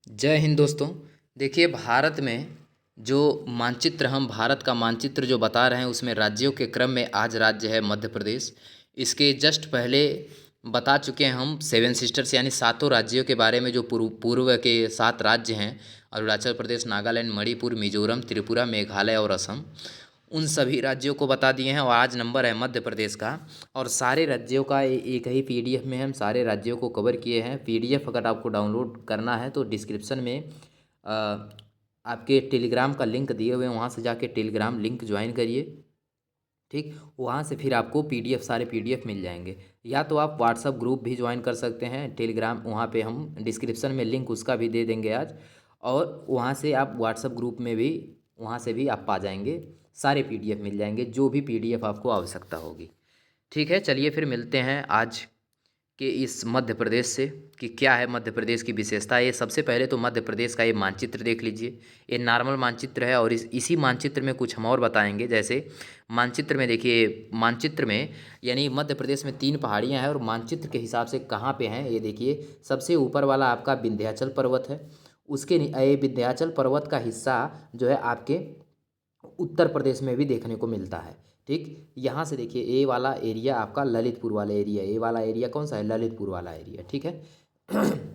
जय हिंद दोस्तों। देखिए, भारत में जो मानचित्र हम भारत का मानचित्र जो बता रहे हैं उसमें राज्यों के क्रम में आज राज्य है मध्य प्रदेश। इसके जस्ट पहले बता चुके हैं हम सेवन सिस्टर्स यानी सातों राज्यों के बारे में। जो पूर्व के 7 राज्य हैं, अरुणाचल प्रदेश, नागालैंड, मणिपुर, मिजोरम, त्रिपुरा, मेघालय और असम, उन सभी राज्यों को बता दिए हैं। और आज नंबर है मध्य प्रदेश का। और सारे राज्यों का एक ही पीडीएफ में हम सारे राज्यों को कवर किए हैं। पीडीएफ अगर आपको डाउनलोड करना है तो डिस्क्रिप्शन में अ, आपके टेलीग्राम का लिंक दिए हुए हैं, वहाँ से जाके टेलीग्राम लिंक ज्वाइन करिए। ठीक, वहाँ से फिर आपको पीडीएफ सारे पीडीएफ मिल जाएंगे। या तो आप व्हाट्सअप ग्रुप भी ज्वाइन कर सकते हैं टेलीग्राम, वहाँ पे हम डिस्क्रिप्शन में लिंक उसका भी दे देंगे आज। और वहाँ से आप व्हाट्सअप ग्रुप में भी, वहाँ से भी आप पा जाएंगे, सारे पीडीएफ मिल जाएंगे जो भी पीडीएफ आपको आवश्यकता होगी। ठीक है, चलिए फिर मिलते हैं आज कि इस मध्य प्रदेश से कि क्या है मध्य प्रदेश की विशेषता। ये सबसे पहले तो मध्य प्रदेश का ये मानचित्र देख लीजिए। ये नॉर्मल मानचित्र है और इसी मानचित्र में कुछ हम और बताएंगे। जैसे मानचित्र में देखिए, मानचित्र में यानी मध्य प्रदेश में 3 पहाड़ियाँ हैं और मानचित्र के हिसाब से कहाँ पे हैं ये देखिए। सबसे ऊपर वाला आपका विंध्याचल पर्वत है। उसके ये विंध्याचल पर्वत का हिस्सा जो है आपके उत्तर प्रदेश में भी देखने को मिलता है। ठीक, यहाँ से देखिए ए वाला एरिया आपका ललितपुर वाला एरिया, ए वाला एरिया कौन सा है, ललितपुर वाला एरिया। ठीक है।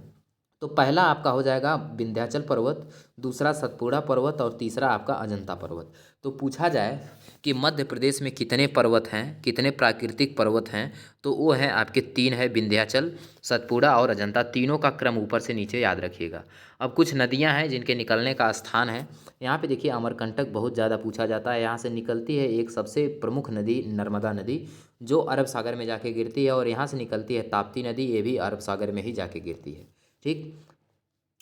तो पहला आपका हो जाएगा विंध्याचल पर्वत, दूसरा सतपुड़ा पर्वत और तीसरा आपका अजंता पर्वत। तो पूछा जाए कि मध्य प्रदेश में कितने पर्वत हैं, कितने प्राकृतिक पर्वत हैं, तो वो हैं आपके 3 है, विंध्याचल, सतपुड़ा और अजंता। तीनों का क्रम ऊपर से नीचे याद रखिएगा। अब कुछ नदियां हैं जिनके निकलने का स्थान है। यहाँ पे देखिए अमरकंटक बहुत ज़्यादा पूछा जाता है। यहाँ से निकलती है एक सबसे प्रमुख नदी नर्मदा नदी, जो अरब सागर में जाके गिरती है। और यहाँ से निकलती है ताप्ती नदी, ये भी अरब सागर में ही जाके गिरती है। ठीक,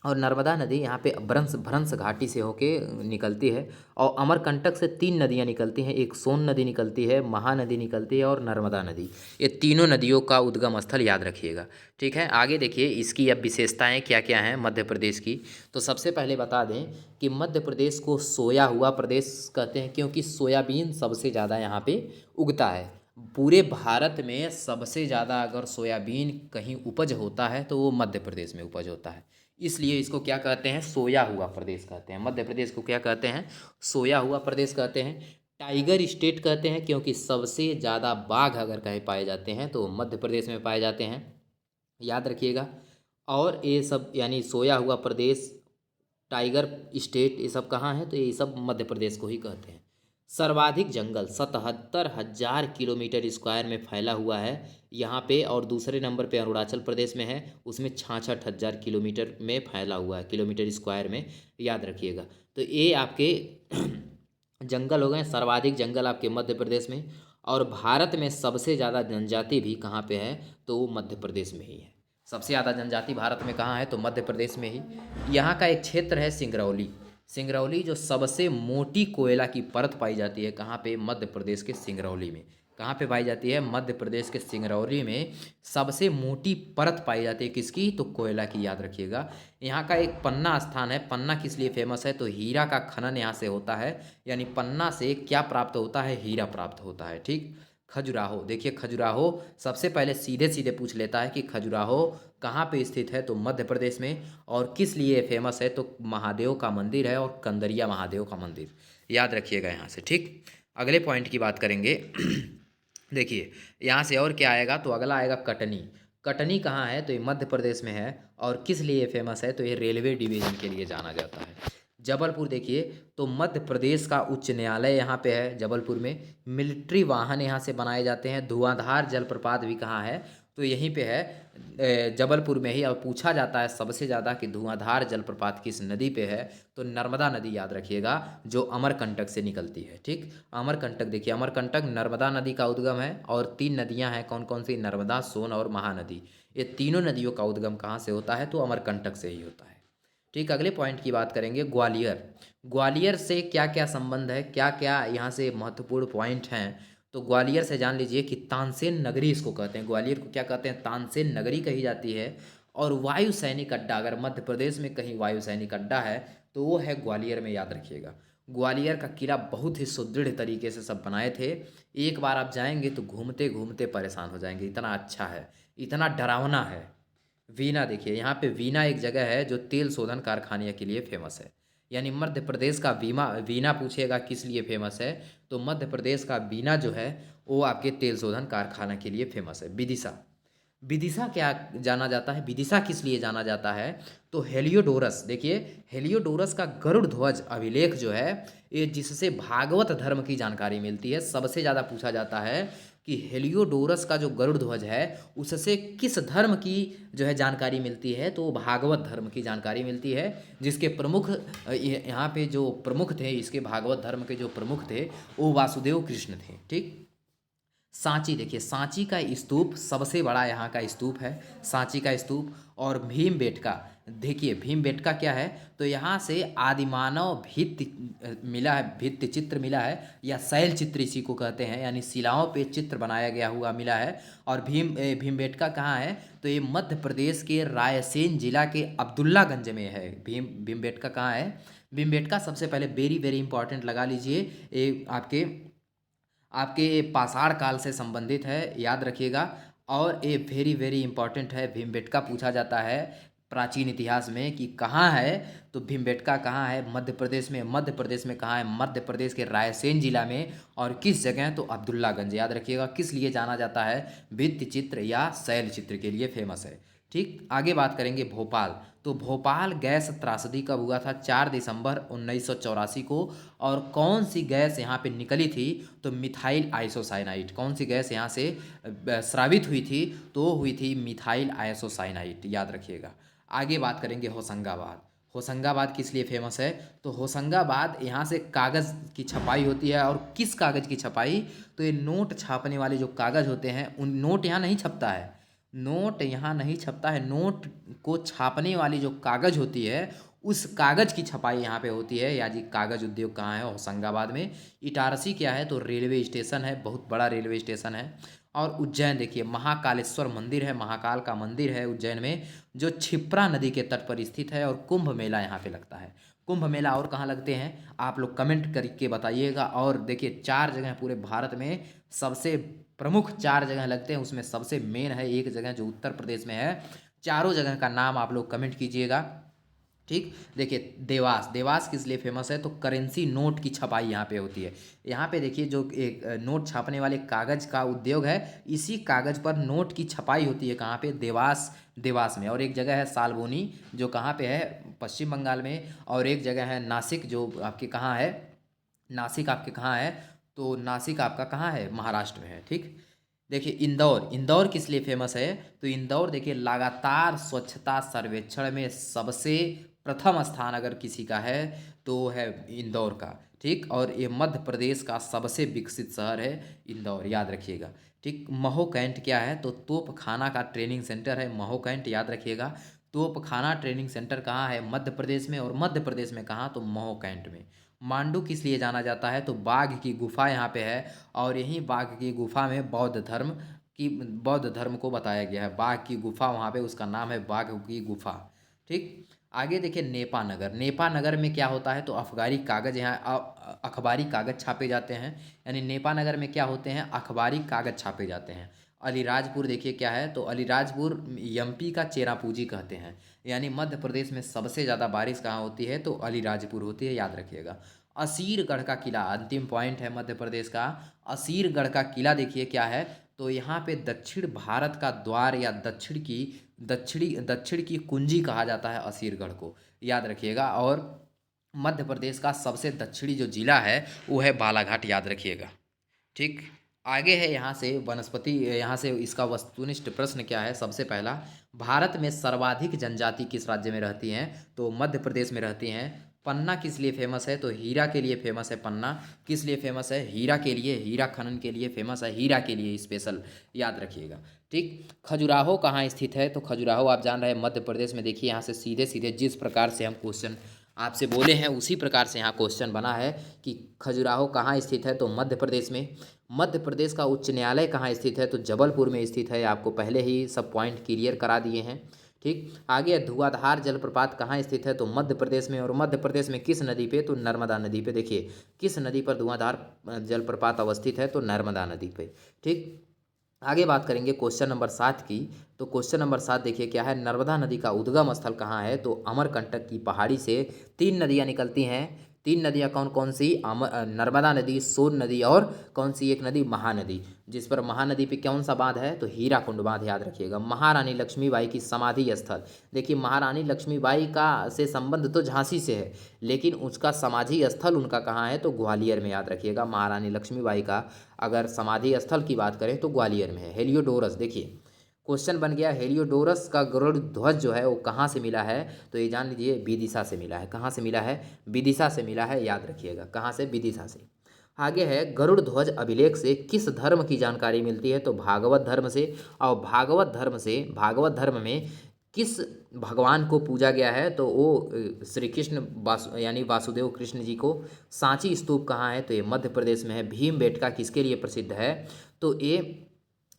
और नर्मदा नदी यहाँ पे भ्रंश भ्रंश घाटी से होके निकलती है। और अमरकंटक से 3 नदियाँ निकलती हैं, एक सोन नदी निकलती है, महानदी निकलती है और नर्मदा नदी। ये तीनों नदियों का उद्गम स्थल याद रखिएगा। ठीक है, आगे देखिए इसकी अब विशेषताएं क्या क्या हैं मध्य प्रदेश की। तो सबसे पहले बता दें कि मध्य प्रदेश को सोया हुआ प्रदेश कहते हैं, क्योंकि सोयाबीन सबसे ज़्यादा यहाँ पे उगता है। पूरे भारत में सबसे ज़्यादा अगर सोयाबीन कहीं उपज होता है तो वो मध्य प्रदेश में उपज होता है। इसलिए इसको क्या कहते हैं, सोया हुआ प्रदेश कहते हैं। मध्य प्रदेश को क्या कहते हैं, सोया हुआ प्रदेश कहते हैं। टाइगर स्टेट कहते हैं, क्योंकि सबसे ज़्यादा बाघ अगर कहीं पाए जाते हैं तो मध्य प्रदेश में पाए जाते हैं, याद रखिएगा। और ये सब यानी सोया हुआ प्रदेश, टाइगर स्टेट, ये सब कहाँ है, तो ये सब मध्य प्रदेश को ही कहते हैं। सर्वाधिक जंगल 77,000 किलोमीटर स्क्वायर में फैला हुआ है यहाँ पे। और दूसरे नंबर पे अरुणाचल प्रदेश में है, उसमें 66,000 किलोमीटर में फैला हुआ है, किलोमीटर स्क्वायर में, याद रखिएगा। तो ये आपके जंगल हो गए। सर्वाधिक जंगल आपके मध्य प्रदेश में। और भारत में सबसे ज़्यादा जनजाति भी कहाँ पे है, तो वो मध्य प्रदेश में ही है। सबसे ज़्यादा जनजाति भारत में कहाँ है, तो मध्य प्रदेश में ही। यहाँ का एक क्षेत्र है सिंगरौली। सिंगरौली जो सबसे मोटी कोयला की परत पाई जाती है, कहाँ पे, मध्य प्रदेश के सिंगरौली में। कहाँ पे पाई जाती है, मध्य प्रदेश के सिंगरौली में सबसे मोटी परत पाई जाती है, किसकी, तो कोयला की, याद रखिएगा। यहाँ का एक पन्ना स्थान है। पन्ना किस लिए फेमस है, तो हीरा का खनन यहाँ से होता है। यानी पन्ना से क्या प्राप्त होता है, हीरा प्राप्त होता है। ठीक, खजुराहो देखिए, खजुराहो सबसे पहले सीधे सीधे पूछ लेता है कि खजुराहो कहाँ पे स्थित है, तो मध्य प्रदेश में। और किस लिए फेमस है, तो महादेव का मंदिर है और कंदरिया महादेव का मंदिर, याद रखिएगा यहाँ से। ठीक, अगले पॉइंट की बात करेंगे। देखिए यहाँ से और क्या आएगा, तो अगला आएगा कटनी। कटनी कहाँ है, तो ये मध्य प्रदेश में है। और किस लिए फेमस है, तो ये रेलवे डिवीज़न के लिए जाना जाता है। जबलपुर देखिए, तो मध्य प्रदेश का उच्च न्यायालय यहाँ पे है जबलपुर में। मिलिट्री वाहन यहाँ से बनाए जाते हैं। धुआंधार जलप्रपात भी कहाँ है, तो यहीं पे है, जबलपुर में ही। और पूछा जाता है सबसे ज़्यादा कि धुआंधार जलप्रपात किस नदी पे है, तो नर्मदा नदी, याद रखिएगा, जो अमरकंटक से निकलती है। ठीक, अमरकंटक देखिए, अमरकंटक नर्मदा नदी का उद्गम है। और 3 नदियाँ हैं, कौन कौन सी, नर्मदा, सोन और महानदी। ये तीनों नदियों का उद्गम कहाँ से होता है, तो अमरकंटक से ही होता है। ठीक, अगले पॉइंट की बात करेंगे, ग्वालियर। ग्वालियर से क्या क्या संबंध है, क्या क्या यहाँ से महत्वपूर्ण पॉइंट हैं, तो ग्वालियर से जान लीजिए कि तानसेन नगरी इसको कहते हैं। ग्वालियर को क्या कहते हैं, तानसेन नगरी कही जाती है। और वायु सैनिक अड्डा, अगर मध्य प्रदेश में कहीं वायु सैनिक अड्डा है तो वो है ग्वालियर में, याद रखिएगा। ग्वालियर का किला बहुत ही सुदृढ़ तरीके से सब बनाए थे। एक बार आप जाएंगे तो घूमते घूमते परेशान हो जाएंगे, इतना अच्छा है, इतना डरावना है। वीना देखिए यहाँ पे वीना एक जगह है जो तेल शोधन कारखाने के लिए फेमस है। यानी मध्य प्रदेश का वीना पूछेगा किस लिए फेमस है, तो मध्य प्रदेश का वीना जो है वो आपके तेल शोधन कारखाना के लिए फेमस है। विदिशा, विदिशा क्या जाना जाता है, विदिशा किस लिए जाना जाता है, तो हेलियोडोरस देखिए, हेलियोडोरस का गरुड़ ध्वज अभिलेख जो है ये जिससे भागवत धर्म की जानकारी मिलती है। सबसे ज़्यादा पूछा जाता है कि हेलियोडोरस का जो गरुड़ ध्वज है उससे किस धर्म की जो है जानकारी मिलती है, तो भागवत धर्म की जानकारी मिलती है। जिसके प्रमुख यहाँ पे जो प्रमुख थे, इसके भागवत धर्म के जो प्रमुख थे वो वासुदेव कृष्ण थे। ठीक। सांची देखिए, सांची का स्तूप सबसे बड़ा यहाँ का स्तूप है, सांची का स्तूप। और भीमबेटका देखिए, भीमबेटका क्या है, तो यहाँ से आदिमानव भित्ति मिला है, भित्ति चित्र मिला है या शैल चित्र इसी को कहते हैं, यानी शिलाओं पे चित्र बनाया गया हुआ मिला है। और भीमबेटका कहाँ है, तो ये मध्य प्रदेश के रायसेन जिला के अब्दुल्लागंज में है। भीमबेटका कहाँ है, भीमबेटका सबसे पहले वेरी वेरी इंपॉर्टेंट लगा लीजिए, ये आपके आपके पाषाण काल से संबंधित है, याद रखिएगा। और ये वेरी वेरी इंपॉर्टेंट है, भीमबेटका पूछा जाता है प्राचीन इतिहास में कि कहाँ है, तो भीमबेटका कहाँ है, मध्य प्रदेश में। मध्य प्रदेश में कहाँ है, मध्य प्रदेश के रायसेन जिला में। और किस जगह, तो अब्दुल्लागंज। याद रखिएगा किस लिए जाना जाता है, भित्ति चित्र या शैल चित्र के लिए फेमस है। ठीक। आगे बात करेंगे भोपाल, तो भोपाल गैस त्रासदी कब हुआ था, 4 दिसंबर 1984 को। और कौन सी गैस यहाँ पे निकली थी, तो मिथाइल आइसोसाइनाइड। कौन सी गैस यहाँ से स्रावित हुई थी, तो हुई थी मिथाइल आइसोसाइनाइड, याद रखिएगा। आगे बात करेंगे होशंगाबाद, होशंगाबाद किस लिए फेमस है, तो होशंगाबाद यहाँ से कागज़ की छपाई होती है। और किस कागज़ की छपाई, तो ये नोट छापने वाले जो कागज़ होते हैं, उन नोट यहाँ नहीं छपता है, नोट यहाँ नहीं छपता है, नोट को छापने वाली जो कागज़ होती है उस कागज़ की छपाई यहाँ पे होती है। या जी कागज़ उद्योग कहाँ है, होशंगाबाद में। इटारसी क्या है, तो रेलवे स्टेशन है, बहुत बड़ा रेलवे स्टेशन है। और उज्जैन देखिए, महाकालेश्वर मंदिर है, महाकाल का मंदिर है उज्जैन में, जो क्षिप्रा नदी के तट पर स्थित है। और कुंभ मेला यहाँ पे लगता है। कुंभ मेला और कहाँ लगते हैं, आप लोग कमेंट करके बताइएगा। और देखिए 4 जगह पूरे भारत में सबसे प्रमुख 4 जगह लगते हैं, उसमें सबसे मेन है एक जगह जो उत्तर प्रदेश में है। चारों जगह का नाम आप लोग कमेंट कीजिएगा। ठीक। देखिए देवास, देवास किस लिए फेमस है, तो करेंसी नोट की छपाई यहाँ पे होती है। यहाँ पे देखिए जो एक नोट छापने वाले कागज़ का उद्योग है, इसी कागज़ पर नोट की छपाई होती है। कहाँ पे, देवास, देवास में। और एक जगह है सालबोनी जो कहाँ पे है, पश्चिम बंगाल में। और एक जगह है नासिक जो आपके कहाँ है, नासिक आपके कहाँ है, तो नासिक आपका कहाँ है, महाराष्ट्र में है। ठीक। देखिए इंदौर, इंदौर किस लिए फेमस है, तो इंदौर देखिए लगातार स्वच्छता सर्वेक्षण में सबसे प्रथम स्थान अगर किसी का है तो है इंदौर का। ठीक। और ये मध्य प्रदेश का सबसे विकसित शहर है इंदौर, याद रखिएगा। ठीक। महो कैंट क्या है, तो तोप खाना का ट्रेनिंग सेंटर है महो कैंट, याद रखिएगा। तोप खाना ट्रेनिंग सेंटर कहाँ है, मध्य प्रदेश में। और मध्य प्रदेश में कहाँ, तो महो कैंट में। मांडू किस लिए जाना जाता है, तो बाघ की गुफा यहाँ पे है। और यहीं बाघ की गुफा में बौद्ध धर्म को बताया गया है। बाघ की गुफा वहाँ पे, उसका नाम है बाघ की गुफा। ठीक। आगे देखिए नेपा नगर, नेपा नगर में क्या होता है, तो अखबारी कागज़ यहाँ अखबारी कागज़ छापे जाते हैं। यानी नेपा नगर में क्या होते हैं, अखबारी कागज़ छापे जाते हैं। अलीराजपुर देखिए क्या है, तो अलीराजपुर एमपी का चेरापूंजी कहते हैं। यानी मध्य प्रदेश में सबसे ज़्यादा बारिश कहाँ होती है, तो अलीराजपुर होती है, याद रखिएगा। असीरगढ़ का किला अंतिम पॉइंट है मध्य प्रदेश का। असीरगढ़ का किला देखिए क्या है, तो यहाँ पे दक्षिण भारत का द्वार या दक्षिण की कुंजी कहा जाता है असीरगढ़ को, याद रखिएगा। और मध्य प्रदेश का सबसे दक्षिणी जो जिला है वो है बालाघाट, याद रखिएगा। ठीक। आगे है यहाँ से वनस्पति, यहाँ से इसका वस्तुनिष्ठ प्रश्न क्या है, सबसे पहला, भारत में सर्वाधिक जनजाति किस राज्य में रहती हैं, तो मध्य प्रदेश में रहती हैं। पन्ना किस लिए फेमस है, तो हीरा के लिए फेमस है। पन्ना किस लिए फेमस है, हीरा के लिए, हीरा खनन के लिए फेमस है, हीरा के लिए स्पेशल, याद रखिएगा। ठीक। खजुराहो कहाँ स्थित है, तो खजुराहो आप जान रहे हैं मध्य प्रदेश में। देखिए यहाँ से सीधे सीधे जिस प्रकार से हम क्वेश्चन आपसे बोले हैं उसी प्रकार से यहाँ क्वेश्चन बना है कि खजुराहो कहाँ स्थित है, तो मध्य प्रदेश में। मध्य प्रदेश का उच्च न्यायालय कहाँ स्थित है, तो जबलपुर में स्थित है। आपको पहले ही सब पॉइंट क्लियर करा दिए हैं। ठीक। आगे धुआंधार जलप्रपात कहाँ स्थित है, तो मध्य प्रदेश में। और मध्य प्रदेश में किस नदी पे, तो नर्मदा नदी पे। देखिए किस नदी पर धुआंधार जलप्रपात अवस्थित है, तो नर्मदा नदी पे। ठीक। आगे बात करेंगे क्वेश्चन नंबर 7 की। तो क्वेश्चन नंबर 7 देखिए क्या है, नर्मदा नदी का उद्गम स्थल कहाँ है? तो अमरकंटक की पहाड़ी से 3 नदियाँ निकलती हैं। 3 नदियाँ कौन कौन सी? नर्मदा नदी, सोन नदी और कौन सी एक नदी? महानदी। जिस पर महानदी पे कौन सा बांध है? तो हीराकुंड बांध, याद रखिएगा। महारानी लक्ष्मीबाई की समाधि स्थल, देखिए महारानी लक्ष्मीबाई का से संबंध तो झांसी से है, लेकिन उसका समाधि स्थल उनका कहाँ है? तो ग्वालियर में, याद रखिएगा। महारानी लक्ष्मीबाई का अगर समाधि स्थल की बात करें तो ग्वालियर में है। हेलियोडोरस, देखिए क्वेश्चन बन गया, हेलियोडोरस का गरुड़ ध्वज जो है वो कहाँ से मिला है? तो ये जान लीजिए विदिशा से मिला है। कहाँ से मिला है? विदिशा से मिला है, याद रखिएगा। कहाँ से? विदिशा से। आगे है, गरुड़ ध्वज अभिलेख से किस धर्म की जानकारी मिलती है? तो भागवत धर्म से। और भागवत धर्म में किस भगवान को पूजा गया है? तो वो श्री कृष्ण यानी वासुदेव कृष्ण जी को। सांची स्तूप कहाँ है? तो ये मध्य प्रदेश में है। भीमबेटका किसके लिए प्रसिद्ध है? तो ये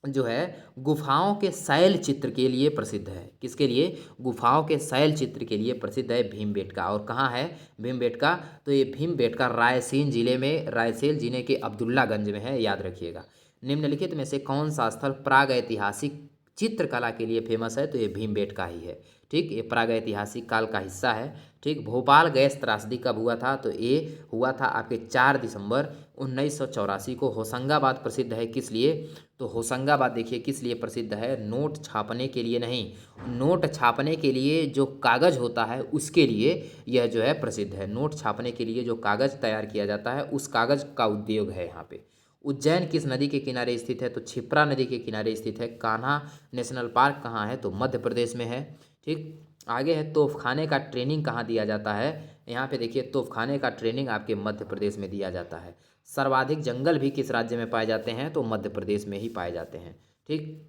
जो है गुफाओं के शैल चित्र के लिए प्रसिद्ध है। किसके लिए? गुफाओं के शैल चित्र के लिए प्रसिद्ध है भीमबेटका। और कहाँ है भीमबेटका? तो ये भीमबेटका रायसेन जिले में, रायसेन जिले के अब्दुल्लागंज में है, याद रखिएगा। निम्नलिखित में से कौन सा स्थल प्राग ऐतिहासिक चित्रकला के लिए फेमस है? तो ये भीमबेटका ही है। ठीक, ये प्राग ऐतिहासिक काल का हिस्सा है। ठीक, भोपाल गैस त्रासदी कब हुआ था? तो ये हुआ था आपके 4 दिसंबर 1984 को। होशंगाबाद प्रसिद्ध है किस लिए? तो होशंगाबाद देखिए किस लिए प्रसिद्ध है? नोट छापने के लिए नहीं, नोट छापने के लिए जो कागज़ होता है उसके लिए यह जो है प्रसिद्ध है। नोट छापने के लिए जो कागज़ तैयार किया जाता है उस कागज़ का उद्योग है यहाँ पे। उज्जैन किस नदी के किनारे स्थित है? तो क्षिप्रा नदी के किनारे स्थित है। कान्हा नेशनल पार्क कहाँ है? तो मध्य प्रदेश में है। ठीक, आगे है, तोपखाने का ट्रेनिंग कहाँ दिया जाता है? यहाँ पे देखिए तोपखाने का ट्रेनिंग आपके मध्य प्रदेश में दिया जाता है। सर्वाधिक जंगल भी किस राज्य में पाए जाते हैं? तो मध्य प्रदेश में ही पाए जाते हैं। ठीक,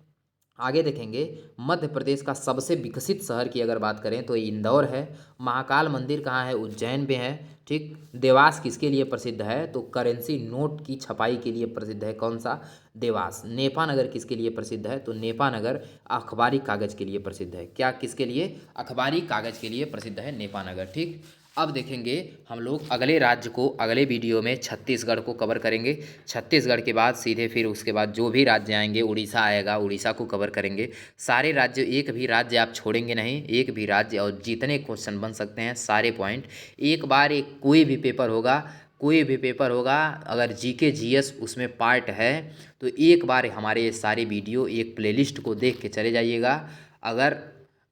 आगे देखेंगे, मध्य प्रदेश का सबसे विकसित शहर की अगर बात करें तो ये इंदौर है। महाकाल मंदिर कहाँ है? उज्जैन में है। ठीक, देवास किसके लिए प्रसिद्ध है? तो करेंसी नोट की छपाई के लिए प्रसिद्ध है। कौन सा? देवास। नेपानगर किसके लिए प्रसिद्ध है? तो नेपानगर अखबारी कागज के लिए प्रसिद्ध है। क्या किसके लिए? अखबारी कागज के लिए प्रसिद्ध है नेपानगर। ठीक, अब देखेंगे हम लोग अगले राज्य को, अगले वीडियो में छत्तीसगढ़ को कवर करेंगे। छत्तीसगढ़ के बाद सीधे फिर उसके बाद जो भी राज्य आएंगे, उड़ीसा आएगा, उड़ीसा को कवर करेंगे। सारे राज्य, एक भी राज्य आप छोड़ेंगे नहीं, एक भी राज्य, और जितने क्वेश्चन बन सकते हैं सारे पॉइंट एक बार, एक कोई भी पेपर होगा, कोई भी पेपर होगा, अगर जीके जीएस उसमें पार्ट है तो एक बार हमारे ये सारे वीडियो एक प्लेलिस्ट को देख के चले जाइएगा। अगर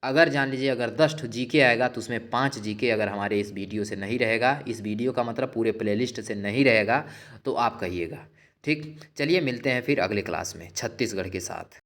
अगर जान लीजिए अगर 10 जीके आएगा तो उसमें 5 जीके अगर हमारे इस वीडियो से नहीं रहेगा, इस वीडियो का मतलब पूरे प्लेलिस्ट से नहीं रहेगा, तो आप कहिएगा। ठीक, चलिए मिलते हैं फिर अगले क्लास में छत्तीसगढ़ के साथ।